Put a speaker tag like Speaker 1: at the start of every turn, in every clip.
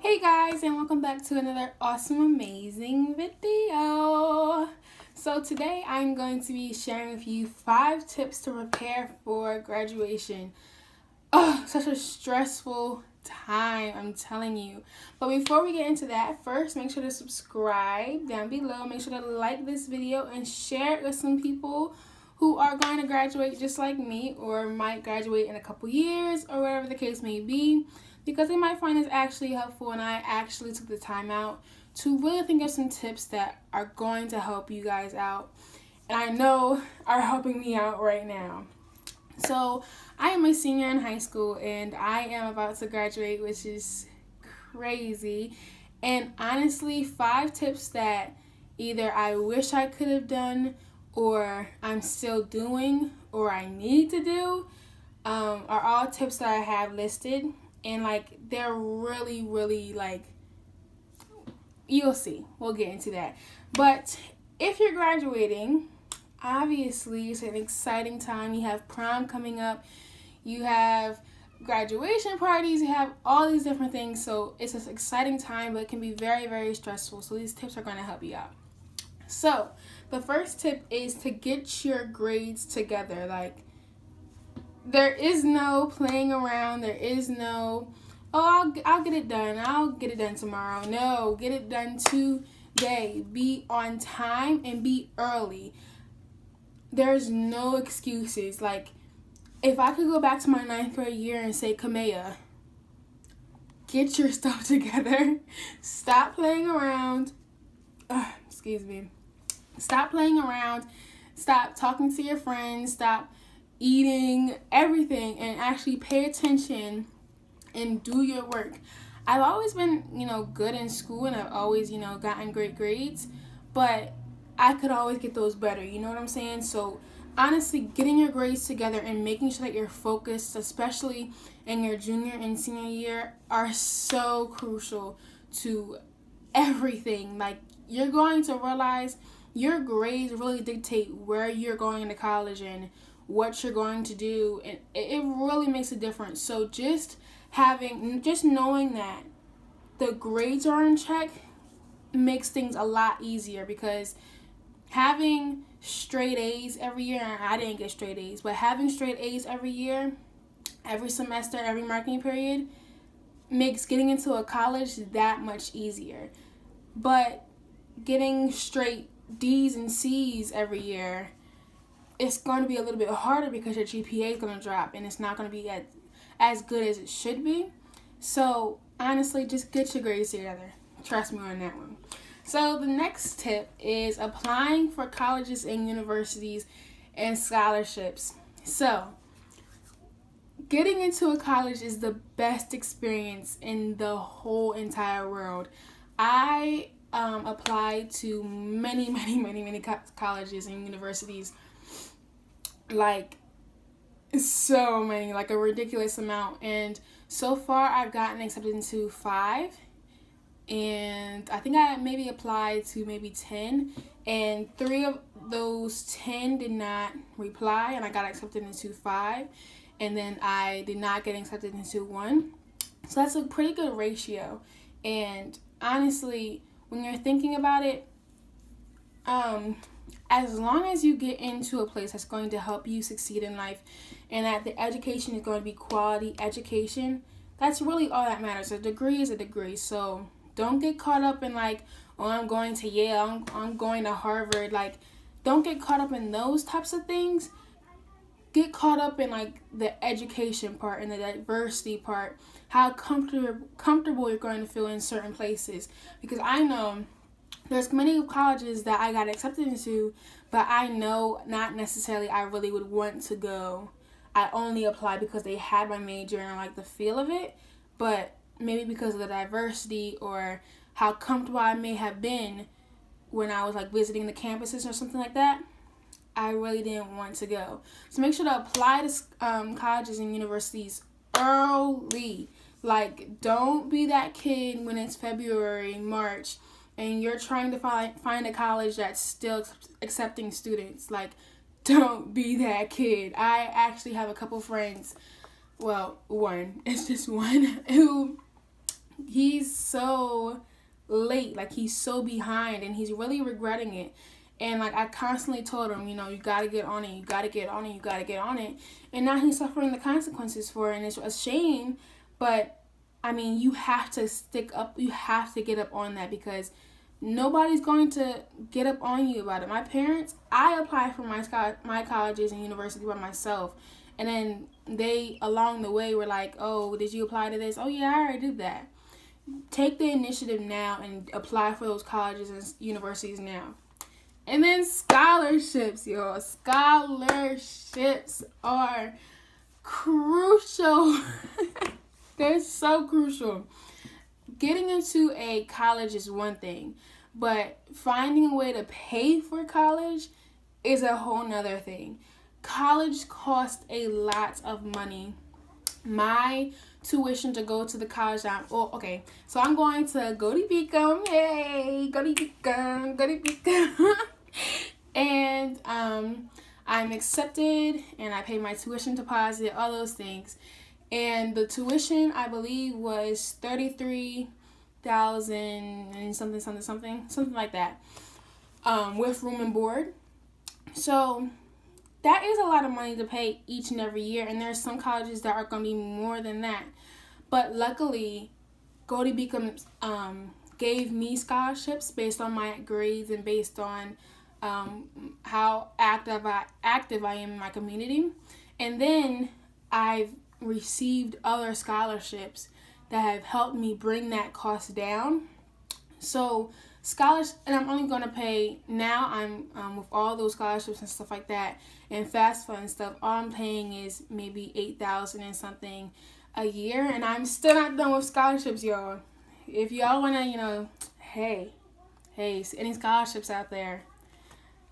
Speaker 1: Hey guys, and welcome back to another awesome, amazing video. So today I'm going to be sharing with you 5 tips to prepare for graduation. Oh, such a stressful time, I'm telling you. But before we get into that, first make sure to subscribe down below. Make sure to like this video and share it with some people who are going to graduate just like me, or might graduate in a couple years, or whatever the case may be, because they might find this actually helpful, and I actually took the time out to really think of some tips that are going to help you guys out, and I know are helping me out right now. So I am a senior in high school, and I am about to graduate, which is crazy. And honestly, 5 tips that either I wish I could have done, or I'm still doing, or I need to do, are all tips that I have listed. And they're really you'll see. We'll get into that. But if you're graduating, obviously it's an exciting time. You have prom coming up. You have graduation parties. You have all these different things. So it's an exciting time, but it can be very stressful. So these tips are going to help you out. So the first tip is to get your grades together. There is no playing around. There is no, I'll get it done. I'll get it done tomorrow. No, get it done today. Be on time and be early. There's no excuses. If I could go back to my 9th grade year and say, Kamea, get your stuff together. Stop playing around. Excuse me. Stop playing around. Stop talking to your friends. Stop eating, everything, and actually pay attention and do your work. I've always been, good in school, and I've always, gotten great grades, but I could always get those better, you know what I'm saying? So honestly, getting your grades together and making sure that you're focused, especially in your junior and senior year, are so crucial to everything. You're going to realize your grades really dictate where you're going into college and what you're going to do, and it really makes a difference. So just knowing that the grades are in check makes things a lot easier, because having straight A's every year, and I didn't get straight A's, but having straight A's every year, every semester, every marking period, makes getting into a college that much easier. But getting straight D's and C's every year, it's going to be a little bit harder, because your GPA is going to drop and it's not going to be as good as it should be. So honestly, just get your grades together. Trust me on that one. So the next tip is applying for colleges and universities and scholarships. So getting into a college is the best experience in the whole entire world. I applied to many colleges and universities, so many, a ridiculous amount, and so far I've gotten accepted into 5, and I think I maybe applied to maybe 10, and 3 of those 10 did not reply, and I got accepted into 5, and then I did not get accepted into 1. So that's a pretty good ratio. And honestly, when you're thinking about it, as long as you get into a place that's going to help you succeed in life, and that the education is going to be quality education, that's really all that matters. A degree is a degree. So don't get caught up in I'm going to Yale, I'm going to Harvard. Don't get caught up in those types of things. Get caught up in the education part and the diversity part, how comfortable you're going to feel in certain places. Because I know there's many colleges that I got accepted into, but I know not necessarily I really would want to go. I only applied because they had my major and the feel of it, but maybe because of the diversity or how comfortable I may have been when I was visiting the campuses or something like that, I really didn't want to go. So make sure to apply to colleges and universities early. Don't be that kid when it's February, March, and you're trying to find a college that's still accepting students. Don't be that kid. I actually have a couple friends, well, one, it's just one, who he's so late, like he's so behind, and he's really regretting it. And like I constantly told him, you gotta get on it, you gotta get on it, you gotta get on it. And now he's suffering the consequences for it, and it's a shame. But I mean, you have to stick up, you have to get up on that, because nobody's going to get up on you about it. My parents, I applied for my colleges and university by myself. And then they, along the way, were like, oh, did you apply to this? Oh, yeah, I already did that. Take the initiative now and apply for those colleges and universities now. And then scholarships, y'all. Scholarships are crucial. They're so crucial. Getting into a college is one thing, but finding a way to pay for college is a whole nother thing. College costs a lot of money. My tuition to go to the college so I'm going to Dote. Hey, Dote. And I'm accepted, and I pay my tuition deposit, all those things. And the tuition, I believe, was $33,000 and something like that, with room and board. So that is a lot of money to pay each and every year, and there's some colleges that are going to be more than that. But luckily, Dote gave me scholarships based on my grades and based on how active I am in my community. And then I've received other scholarships that have helped me bring that cost down. So scholarships, and I'm only going to pay now. I'm with all those scholarships and stuff like that, and FAFSA and stuff. All I'm paying is maybe $8,000 and something a year, and I'm still not done with scholarships, y'all. If y'all wanna, hey, any scholarships out there,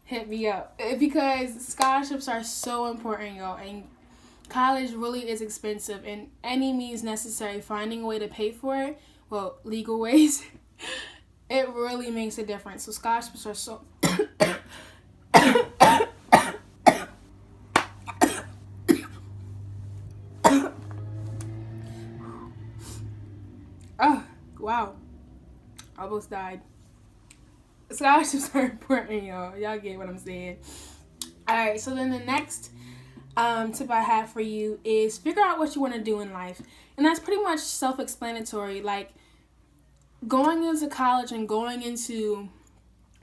Speaker 1: hit me up, because scholarships are so important, y'all. And college really is expensive, and any means necessary, finding a way to pay for it, well, legal ways, it really makes a difference. So scholarships are so oh, wow, almost died. Scholarships are important, y'all. Y'all get what I'm saying. Alright, so then the next tip I have for you is figure out what you want to do in life. And that's pretty much self-explanatory. Like, going into college and going into,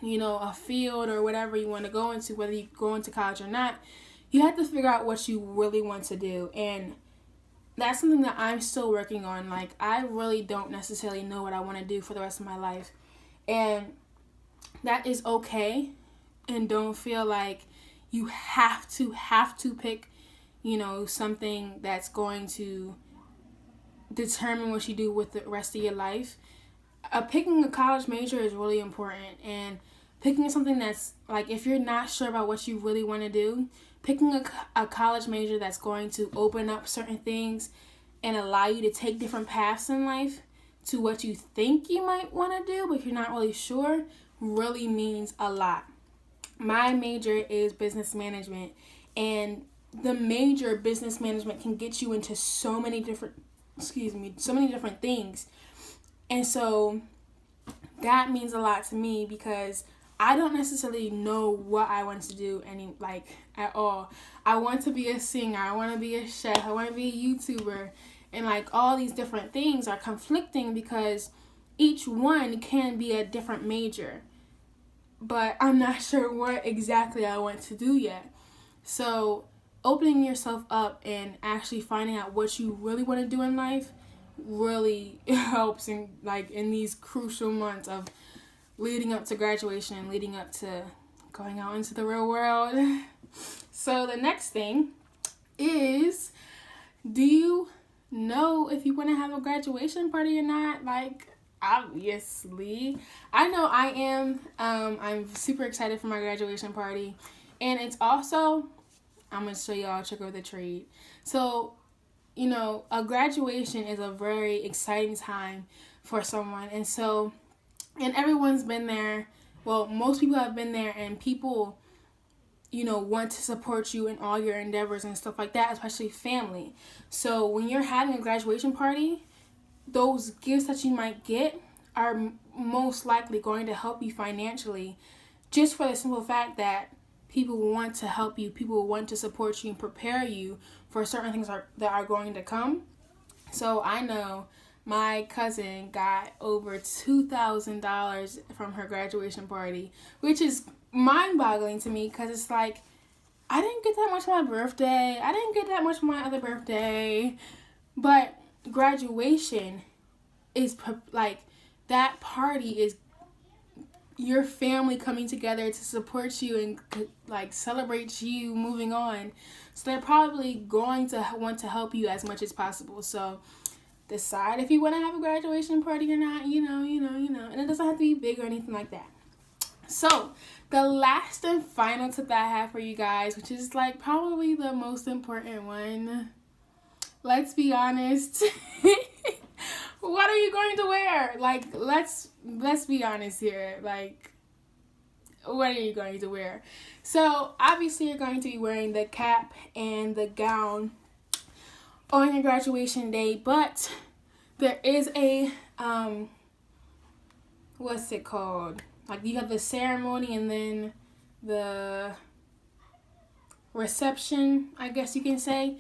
Speaker 1: a field or whatever you want to go into, whether you go into college or not, you have to figure out what you really want to do. And that's something that I'm still working on. Like, I really don't necessarily know what I want to do for the rest of my life. And that is okay. And don't feel like you have to pick, something that's going to determine what you do with the rest of your life. Picking a college major is really important, and picking something that's, like, if you're not sure about what you really want to do, picking a college major that's going to open up certain things and allow you to take different paths in life to what you think you might want to do, but you're not really sure, really means a lot. My major is business management, and the major business management can get you into so many different things. And so that means a lot to me, because I don't necessarily know what I want to do at all. I want to be a singer, I want to be a chef, I want to be a YouTuber, and all these different things are conflicting because each one can be a different major. But I'm not sure what exactly I want to do yet. So opening yourself up and actually finding out what you really want to do in life really helps in these crucial months of leading up to graduation and leading up to going out into the real world. So the next thing is, do you know if you want to have a graduation party or not? Obviously, I know I am. I'm super excited for my graduation party, and it's also, I'm gonna show y'all a trick of the trade. So, a graduation is a very exciting time for someone, and everyone's been there. Well, most people have been there, and people, want to support you in all your endeavors and stuff like that, especially family. So when you're having a graduation party, those gifts that you might get are most likely going to help you financially, just for the simple fact that people want to help you, people want to support you and prepare you for certain things that are going to come. So I know my cousin got over $2,000 from her graduation party, which is mind-boggling to me, because it's like, I didn't get that much for my birthday. I didn't get that much for my other birthday. But graduation is like, that party is your family coming together to support you and like celebrate you moving on. So they're probably going to want to help you as much as possible. So decide if you want to have a graduation party or not, you know. And it doesn't have to be big or anything like that. So the last and final tip that I have for you guys, which is like probably the most important one. Let's be honest. What are you going to wear? Like, let's be honest here. Like, what are you going to wear? So obviously you're going to be wearing the cap and the gown on your graduation day, but there is a what's it called? Like, you have the ceremony and then the reception, I guess you can say.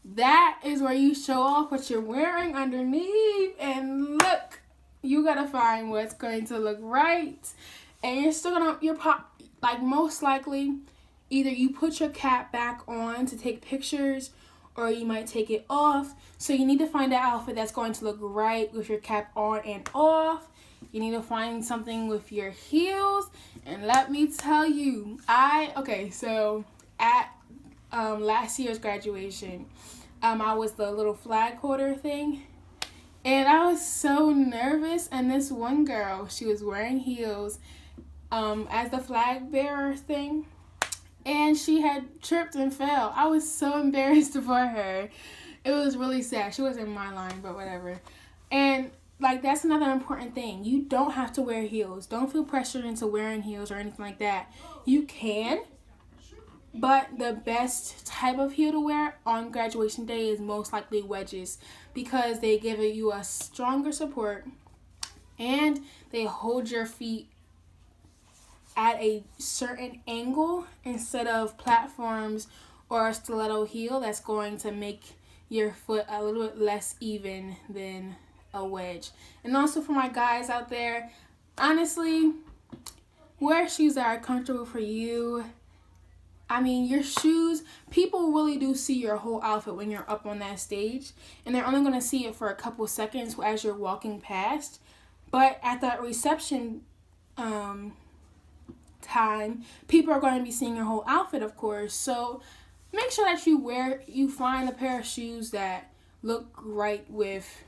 Speaker 1: That is where you show off what you're wearing underneath, and look, you gotta find what's going to look right. And you're still gonna, like, most likely, either you put your cap back on to take pictures, or you might take it off. So you need to find an outfit that's going to look right with your cap on and off. You need to find something with your heels. And let me tell you, so at last year's graduation, I was the little flag holder thing, and I was so nervous. And this one girl, she was wearing heels as the flag bearer thing, and she had tripped and fell. I was so embarrassed for her. It was really sad. She was in my line, but whatever. And like, that's another important thing. You don't have to wear heels. Don't feel pressured into wearing heels or anything like that. You can. But the best type of heel to wear on graduation day is most likely wedges, because they give you a stronger support and they hold your feet at a certain angle instead of platforms or a stiletto heel that's going to make your foot a little bit less even than a wedge. And also for my guys out there, honestly, wear shoes that are comfortable for you. I mean, your shoes, people really do see your whole outfit when you're up on that stage, and they're only going to see it for a couple seconds as you're walking past. But at that reception time, people are going to be seeing your whole outfit, of course. So make sure that you find a pair of shoes that look right with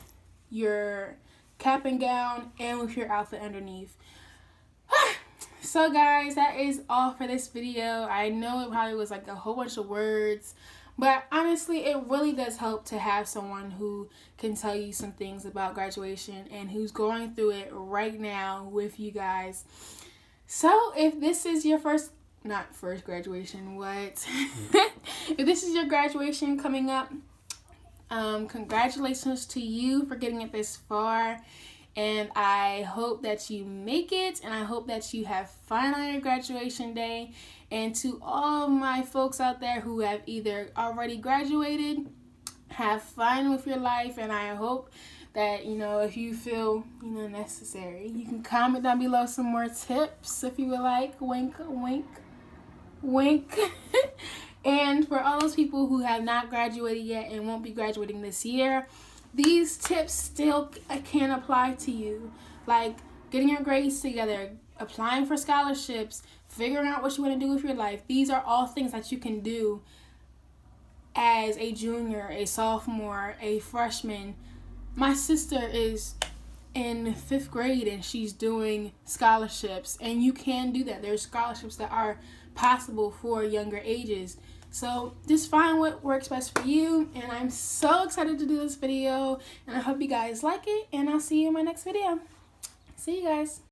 Speaker 1: your cap and gown and with your outfit underneath. So guys, that is all for this video. I know it probably was like a whole bunch of words, but honestly, it really does help to have someone who can tell you some things about graduation and who's going through it right now with you guys. So if this is your not first graduation, what? If this is your graduation coming up, congratulations to you for getting it this far. And I hope that you make it, and I hope that you have fun on your graduation day. And to all my folks out there who have either already graduated, have fun with your life. And I hope that, if you feel, necessary, you can comment down below some more tips if you would like. Wink, wink, wink. And for all those people who have not graduated yet and won't be graduating this year, these tips still can apply to you, like getting your grades together, applying for scholarships, figuring out what you want to do with your life. These are all things that you can do as a junior, a sophomore, a freshman. My sister is in 5th grade and she's doing scholarships, and you can do that. There's scholarships that are possible for younger ages. So just find what works best for you, and I'm so excited to do this video, and I hope you guys like it, and I'll see you in my next video. See you guys.